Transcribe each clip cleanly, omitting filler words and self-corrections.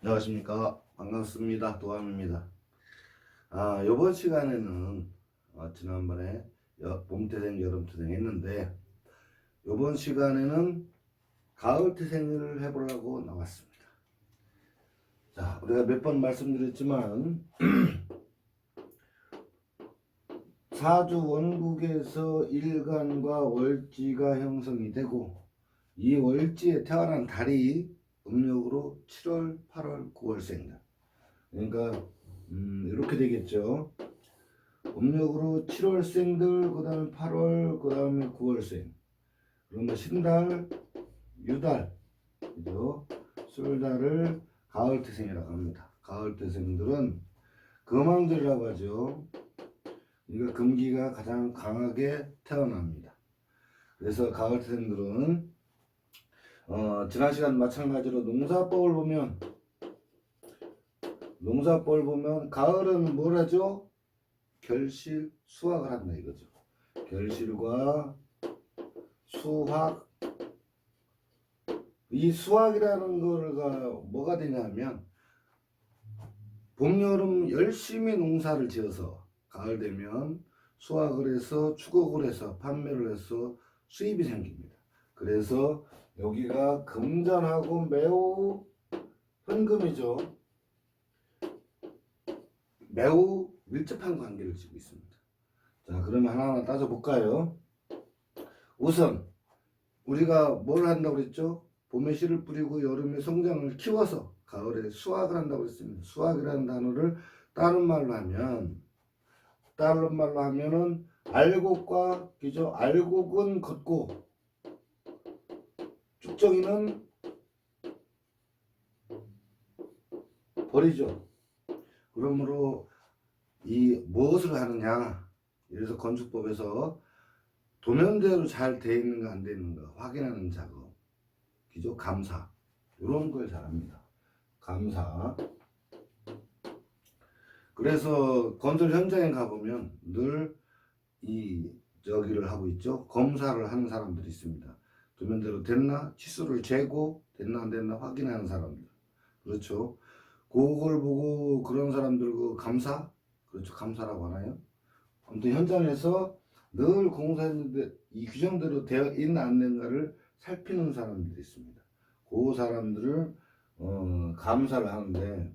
안녕하십니까. 반갑습니다. 도함입니다. 요번 시간에는 지난번에 봄태생, 여름태생 했는데 요번 시간에는 가을태생을 해보려고 나왔습니다. 자, 우리가 몇 번 말씀드렸지만 사주 원국에서 일간과 월지가 형성이 되고 이 월지에 태어난 달이 음력으로 7월, 8월, 9월생이다. 그러니까 이렇게 되겠죠. 음력으로 7월생들, 그 다음에 8월, 그 다음에 9월생. 그러면 신달, 유달, 그죠? 술달을 가을태생이라고 합니다. 가을태생들은 금왕들이라고 하죠. 그러니까 금기가 가장 강하게 태어납니다. 그래서 가을태생들은 지난 시간 마찬가지로 농사법을 보면 가을은 뭘 하죠? 결실, 수확을 한다 이거죠. 결실과 수확. 이 수확이라는 거가 뭐가 되냐면 봄, 여름 열심히 농사를 지어서 가을 되면 수확을 해서 추곡을 해서 판매를 해서 수입이 생깁니다. 그래서 여기가 금전하고 매우 현금이죠. 매우 밀접한 관계를 지고 있습니다. 자, 그러면 하나하나 따져볼까요? 우선 우리가 뭘 한다고 그랬죠? 봄에 씨를 뿌리고 여름에 성장을 키워서 가을에 수확을 한다고 했습니다. 수확이라는 단어를 다른 말로 하면은 알곡과, 그죠? 알곡은 걷고 쭉정이는 버리죠. 그러므로 이 무엇을 하느냐? 그래서 건축법에서 도면대로 잘 돼 있는가 안 돼 있는가 확인하는 작업, 그죠? 감사, 이런 걸 잘합니다. 감사. 그래서 건설 현장에 가보면 늘 저기를 하고 있죠. 검사를 하는 사람들이 있습니다. 도면대로 됐나? 치수를 재고 됐나 안 됐나 확인하는 사람들. 그렇죠. 그걸 보고 그런 사람들 그 감사? 그렇죠. 감사라고 하나요? 아무튼 현장에서 늘 공사했는데 이 규정대로 되어 있나 안 됐나를 살피는 사람들이 있습니다. 그 사람들을 감사를 하는데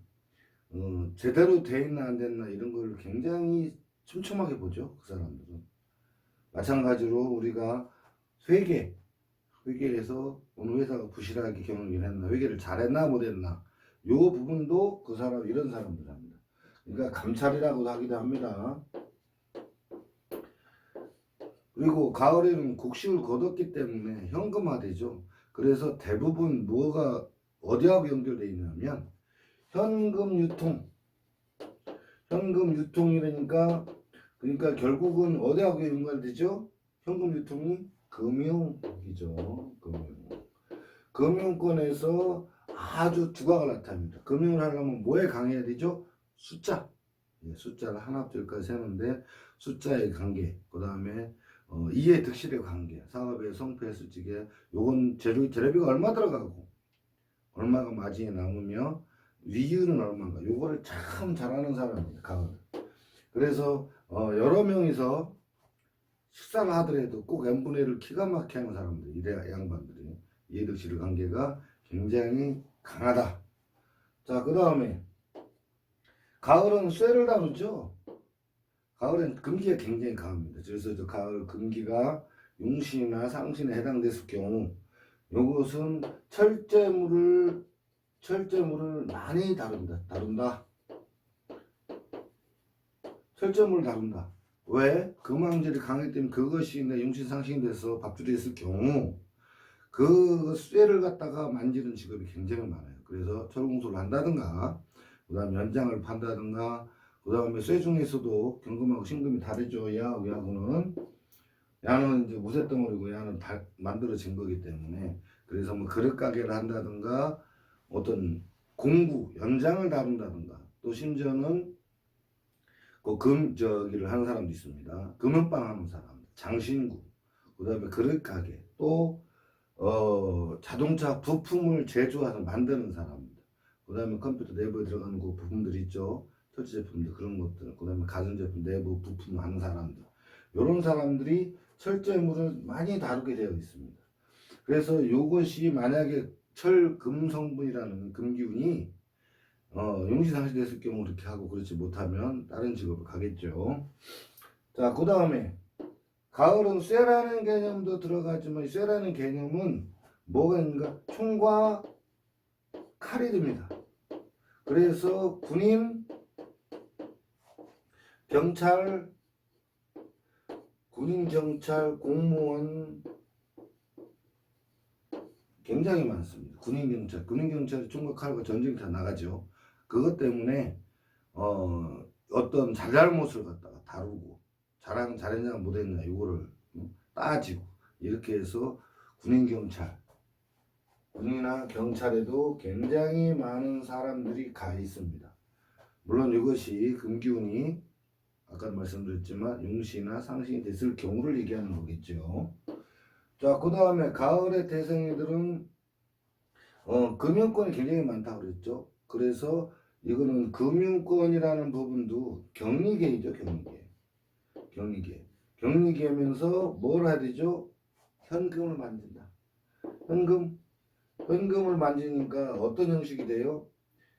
제대로 되어 있나 안 됐나 이런 걸 굉장히 촘촘하게 보죠. 그 사람들은. 마찬가지로 우리가 회계에서 어느 회사가 부실하게 경영을 했나, 회계를 잘했나 못했나, 요 부분도 그 사람, 이런 사람들 합니다. 그러니까 감찰이라고도 하기도 합니다. 그리고 가을에는 곡식을 거뒀기 때문에 현금화되죠. 그래서 대부분 뭐가 어디하고 연결되어 있냐면 현금 유통이라니까. 그러니까 결국은 어디하고 연결되죠? 현금 유통이 금융이죠. 금융권에서 아주 두각을 나타냅니다. 금융을 하려면 뭐에 강해야 되죠? 숫자. 숫자를 하나, 둘까지 세는데 숫자의 관계, 그 다음에 이해 득실의 관계, 사업의 성패의 수직에 요건 재료비가 얼마 들어가고 얼마가 마진이 남으며 위유는 얼마인가, 요거를 참 잘하는 사람입니다. 가을. 그래서 여러 명이서 식사를 하더라도 꼭 n분의 1을 기가 막히게 하는 사람들, 이래 양반들이 이해 득실의 관계가 굉장히 강하다. 자, 그 다음에 가을은 쇠를 다루죠. 가을엔 금기가 굉장히 강합니다. 그래서 저 가을 금기가 용신이나 상신에 해당됐을 경우 요것은 철제물을 많이 다룬다. 철제물을 다룬다. 왜? 금왕질이 강하기 때문에 그것이 내 용신 상신이 돼서 밥줄이 있을 경우 그 쇠를 갖다가 만지는 직업이 굉장히 많아요. 그래서 철공소를 한다든가, 그 다음에 연장을 판다든가, 그 다음에 쇠 중에서도 경금하고 신금이 다르죠. 야하고는 이제 무쇠덩어리고 야는 만들어진 거기 때문에. 그래서 뭐 그릇 가게를 한다든가 어떤 공구 연장을 다룬다든가, 또 심지어는 저기를 하는 사람도 있습니다. 금은방 하는 사람, 장신구, 그 다음에 그릇 가게, 또 자동차 부품을 제조하는 만드는 사람입니다. 그 다음에 컴퓨터 내부에 들어가는 그 부품들 있죠. 터치 제품들 그런 것들, 그 다음에 가전제품 내부 부품 하는 사람들, 이런 사람들이 철제물을 많이 다루게 되어 있습니다. 그래서 이것이 만약에 철, 금 성분이라는 금기운이 용신상실됐을 경우 그렇게 하고, 그렇지 못하면 다른 직업을 가겠죠. 자, 그 다음에 가을은 쇠라는 개념도 들어가지만, 쇠라는 개념은 뭐가 있는가? 총과 칼이 됩니다. 그래서 군인, 경찰, 공무원 굉장히 많습니다. 군인경찰이 총과 칼과 전쟁터 나가죠. 그것 때문에 어떤 잘잘못을 갖다가 다루고, 잘했냐 못했냐 이거를 따지고, 이렇게 해서 군이나 경찰에도 굉장히 많은 사람들이 가 있습니다. 물론 이것이 금기운이 아까도 말씀드렸지만 용신이나 상신이 됐을 경우를 얘기하는 거겠죠. 자, 그 다음에 가을의 대생이들은 금융권이 굉장히 많다고 그랬죠. 그래서 이거는 금융권이라는 부분도 경리계이죠. 경리계면서 뭘 해야 되죠? 현금을 만든다. 현금을 만지니까 어떤 형식이 돼요?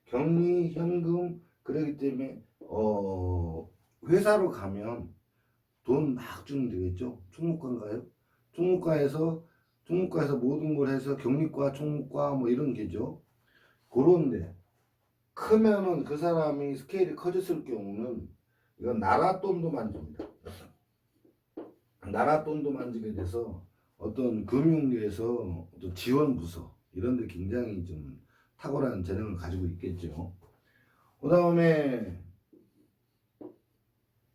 경리, 현금. 그렇기 때문에 회사로 가면 돈 막 주면 되겠죠. 총무과인가요? 총무과에서 모든 걸 해서 경리과, 총무과 뭐 이런 게죠. 그런데 크면은 그 사람이 스케일이 커졌을 경우는 이건 나라 돈도 만집니다. 나라 돈도 만지게 돼서 어떤 금융계에서 어떤 지원 부서 이런 데 굉장히 좀 탁월한 재능을 가지고 있겠죠. 그 다음에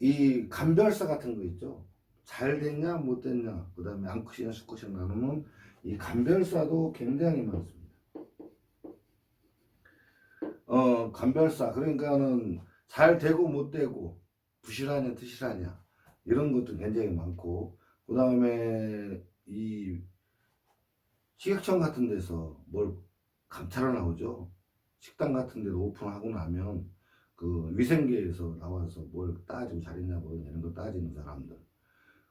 이 간별사 같은 거 있죠. 잘 됐냐 못 됐냐, 그 다음에 암컷이냐 수컷이냐 나누면 이 간별사도 굉장히 많습니다. 간별사, 그러니까는 잘 되고 못 되고, 부실하냐 트실하냐 이런 것도 굉장히 많고, 그 다음에 이 식약청 같은 데서 뭘 감찰을 나오죠. 식당 같은 데도 오픈하고 나면 그 위생계에서 나와서 뭘 따지고 잘했냐 모르냐 이런 거 따지는 사람들.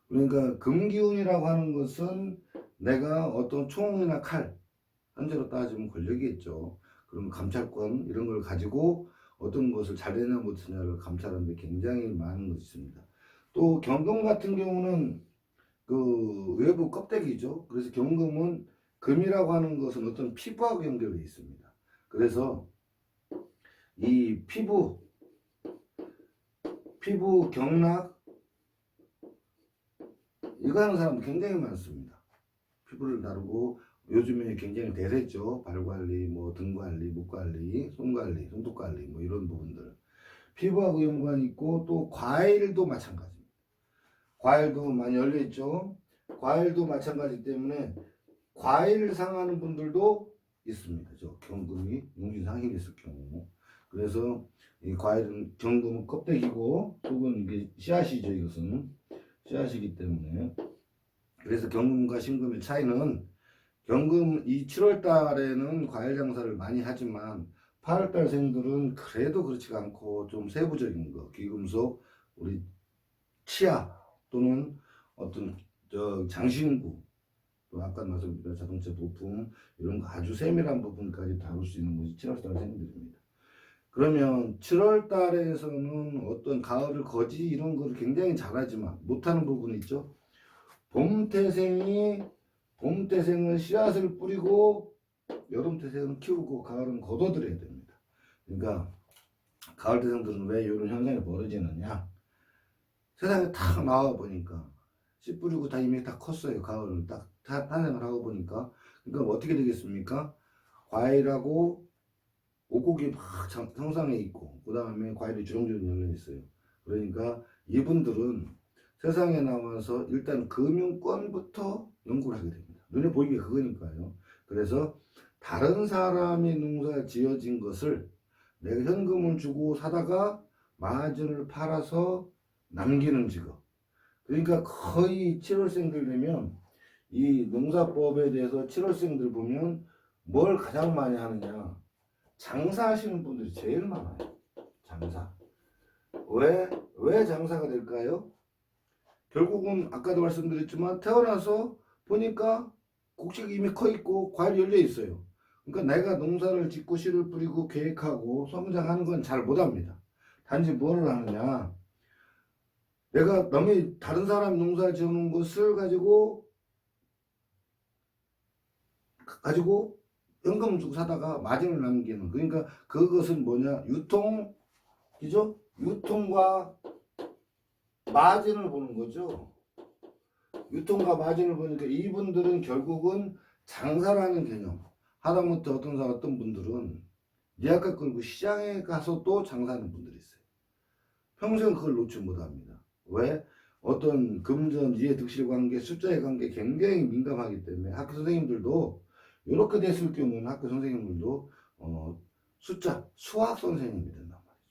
그러니까 금기운이라고 하는 것은 내가 어떤 총이나 칼, 현재로 따지면 권력이겠죠. 그러면 감찰권 이런 걸 가지고 어떤 것을 잘했냐 못했냐를 감찰하는데 굉장히 많은 것이 있습니다. 또 경금 같은 경우는 그 외부 껍데기죠. 그래서 경금은 금이라고 하는 것은 어떤 피부하고 연결되어 있습니다. 그래서 이 피부 경락 이거 하는 사람도 굉장히 많습니다. 피부를 다루고 요즘에 굉장히 대세죠. 발 관리, 뭐 등 관리, 목 관리, 손 관리, 손톱 관리 뭐 이런 부분들. 피부하고 연관이 있고, 또 과일도 마찬가지입니다. 과일도 많이 열려 있죠. 과일도 마찬가지 때문에 과일 상하는 분들도 있습니다. 저 경금이 용신상이 됐을 경우. 그래서 이 과일은 경금은 껍데기고 속은 이게 씨앗이죠. 이것은 씨앗이기 때문에. 그래서 경금과 신금의 차이는, 경금 이 7월 달에는 과일 장사를 많이 하지만 8월 달생들은 그래도 그렇지가 않고 좀 세부적인 거, 귀금속, 우리 치아 또는 어떤 장신구, 또 아까 말씀드린 자동차 부품 이런 거 아주 세밀한 부분까지 다룰 수 있는 것이 7월 달생들입니다. 그러면 7월 달에서는 어떤 가을을 거지 이런 거를 굉장히 잘하지만 못하는 부분이 있죠. 봄태생은 씨앗을 뿌리고 여름태생은 키우고 가을은 걷어들여야 됩니다. 그러니까 가을태생들은 왜 이런 현상이 벌어지느냐, 세상에 탁 나와 보니까 씨 뿌리고 다 이미 다 컸어요. 가을은 딱 탄생을 하고 보니까. 그러니까 어떻게 되겠습니까? 과일하고 옷고기 막 형상에 있고, 그 다음에 과일이 주렁주렁 열려 있어요. 그러니까 이분들은 세상에 나와서 일단 금융권부터 연구를 하게 됩니다. 눈에 보이게 그거니까요. 그래서 다른 사람이 농사 지어진 것을 내가 현금을 주고 사다가 마진을 팔아서 남기는 직업. 그러니까 거의 7월생들 되면 이 농사법에 대해서 7월생들 보면 뭘 가장 많이 하느냐, 장사하시는 분들이 제일 많아요. 장사. 왜 장사가 될까요? 결국은 아까도 말씀드렸지만 태어나서 보니까 곡식이 이미 커 있고 과일이 열려 있어요. 그러니까 내가 농사를 짓고 씨를 뿌리고 계획하고 성장하는 건 잘 못합니다. 단지 뭐를 하느냐, 내가 남이 다른 사람 농사 지어놓은 것을 가지고 연금 주고 사다가 마진을 남기는, 그러니까 그것은 뭐냐, 유통이죠. 유통과 마진을 보는 거죠. 유통과 마진을 보니까 이분들은 결국은 장사라는 개념. 하다못해 어떤 분들은 예약가 끌고 시장에 가서 또 장사하는 분들이 있어요. 평생 그걸 놓지 못합니다. 왜? 어떤 금전, 이해, 득실 관계, 숫자의 관계 굉장히 민감하기 때문에 학교 선생님들도 이렇게 됐을 경우는 학교 선생님들도 숫자, 수학 선생님이 된단 말이죠.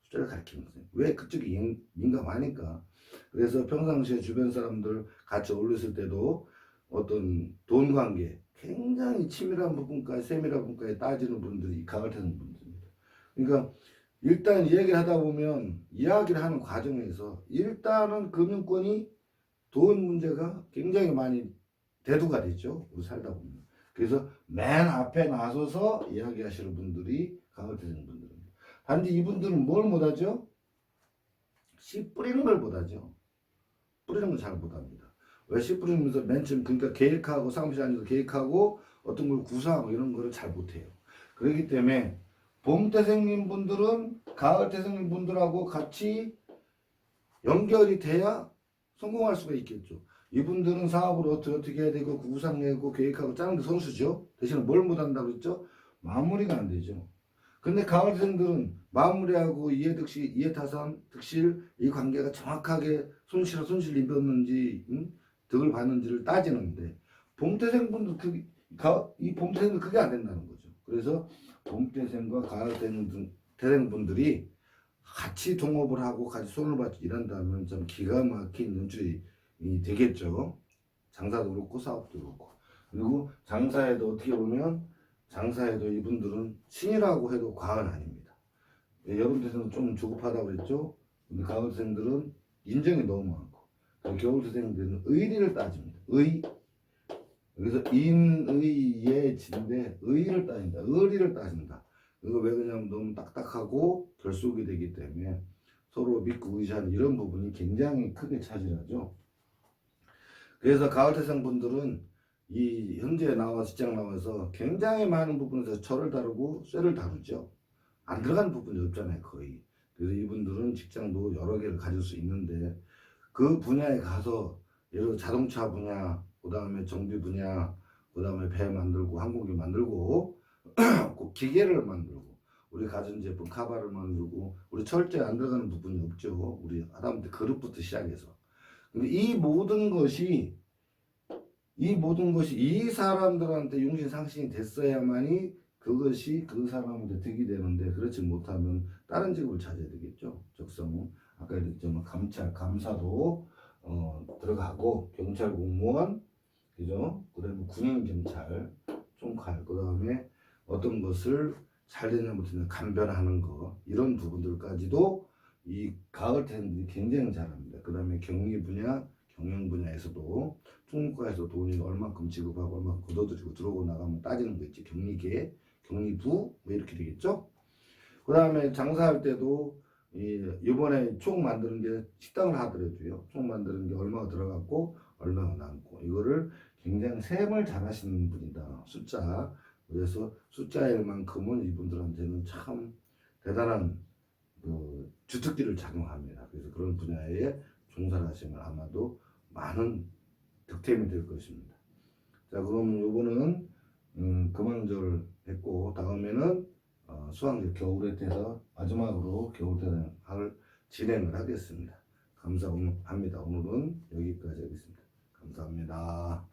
숫자를 가르치는 선생님. 왜? 그쪽이 민감하니까. 그래서 평상시에 주변 사람들 같이 어울렸을 때도 어떤 돈 관계, 굉장히 치밀한 부분까지, 세밀한 부분까지 따지는 분들이 가을태는 분들입니다. 그러니까 일단 이야기를 하다 보면 이야기를 하는 과정에서 일단은 금융권이 돈 문제가 굉장히 많이 대두가 되죠. 우리 살다 보면. 그래서 맨 앞에 나서서 이야기하시는 분들이 가을태는 분들입니다. 단지 이분들은 뭘 못하죠? 씨 뿌리는 걸 못하죠. 뿌리는 걸 잘 못합니다. 왜 씨 뿌리면서 맨 처음, 그러니까 계획하고 사무실 안에서 계획하고 어떤 걸 구상하고 이런 거를 잘 못해요. 그렇기 때문에 봄태생님 분들은 가을태생님 분들하고 같이 연결이 돼야 성공할 수가 있겠죠. 이분들은 사업을 어떻게 해야 되고 구상 내고 계획하고 짜는 게 선수죠. 대신에 뭘 못한다고 그랬죠? 마무리가 안 되죠. 근데 가을생들은 마무리하고 이해득실, 이해타산, 득실 이 관계가 정확하게 손실 입었는지 득을 봤는지를 따지는데 봄태생분들 이 봄태생은 그게 안 된다는 거죠. 그래서 봄태생과 가을태생분들이 같이 동업을 하고 같이 손을 받고 일한다면 좀 기가 막힌 연출이 되겠죠. 장사도 그렇고 사업도 그렇고. 그리고 장사에도 어떻게 보면 장사에도 이분들은 신이라고 해도 과언 아닙니다. 여름태생은 좀 조급하다고 그랬죠. 근데 가을생들은 인정이 너무 많고 겨울태생들은 의리를 따집니다. 그래서 인의예진데 의리를 따진다. 의리를 따진다. 이거 왜 그러냐면 너무 딱딱하고 결속이 되기 때문에 서로 믿고 의지하는 이런 부분이 굉장히 크게 차지하죠. 그래서 가을태생 분들은 이 현재 직장 나와서 굉장히 많은 부분에서 철을 다루고 쇠를 다루죠. 안 들어가는 부분이 없잖아요, 거의. 그래서 이분들은 직장도 여러 개를 가질 수 있는데 그 분야에 가서 예를 들어 자동차 분야, 그 다음에 정비 분야, 그 다음에 배 만들고 항공기 만들고 꼭 기계를 만들고 우리 가전제품 카바를 만들고 우리 철저히 안 들어가는 부분이 없죠. 우리 하다못해 그릇부터 시작해서. 근데 이 모든 것이 이 사람들한테 용신상신이 됐어야만이 그것이 그 사람한테 득이 되는데 그렇지 못하면 다른 직업을 찾아야 되겠죠. 적성은 아까 얘기했지만 감찰, 감사도 들어가고 경찰 공무원, 그죠? 그다음에 군인 경찰, 총칼, 그다음에 어떤 것을 잘 되냐 못하냐 감별하는 거 이런 부분들까지도 이 가을태생들이 굉장히 잘합니다. 그다음에 경리 분야, 경영 분야에서도 총무과에서 돈이 얼마큼 지급하고 얼마큼 걷어들이고 들어오고 나가면 따지는 거 있지. 경리계, 경리부 뭐 이렇게 되겠죠. 그 다음에 장사할 때도 이번에 총 만드는 게 식당을 하더라도요. 총 만드는 게 얼마가 들어갔고 얼마가 남고 이거를 굉장히 셈을 잘 하시는 분이다. 숫자. 그래서 숫자일만큼은 이분들한테는 참 대단한 주특기를 작용합니다. 그래서 그런 분야에 종사를 하시면 아마도 많은 득템이 될 것입니다. 자, 그럼 요거는 금왕절 했고 다음에는 수학절 겨울에 돼서 마지막으로 겨울대상을 진행을 하겠습니다. 감사합니다. 오늘은 여기까지 하겠습니다. 감사합니다.